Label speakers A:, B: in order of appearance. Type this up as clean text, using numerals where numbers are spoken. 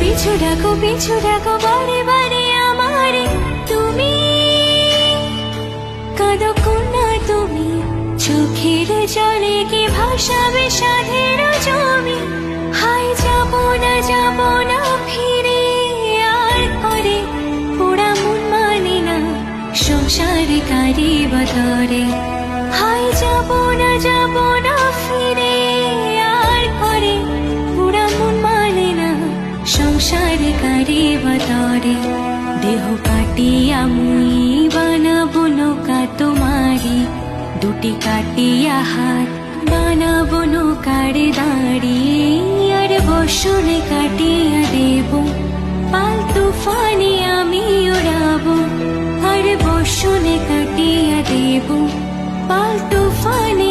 A: পিছু ডাকো বারে বারে আমারে তুমি, কাঁদো কন্যা তুমি, চোখের জলে কি ভাসাবে সাধের জমি। হাই যাব না ফিরে আর করে পোড়া মন মানে না সংসারে কারি বদরে। হাই যাব না ফিরে আর করে পোড়া মন মানে না সংসারে কারি বদরে। দেহ কাটিয়া মুই বানাবো নৌকা তোমারি, দুটি কাটিয়া হাত বানাবো নৌকার দাঁড়ি। আর বসনে কাটিয়া দেব পাল তুফানে আমি ওড়াবো, আর বসনে কাটিয়া দেব পাল তুফানে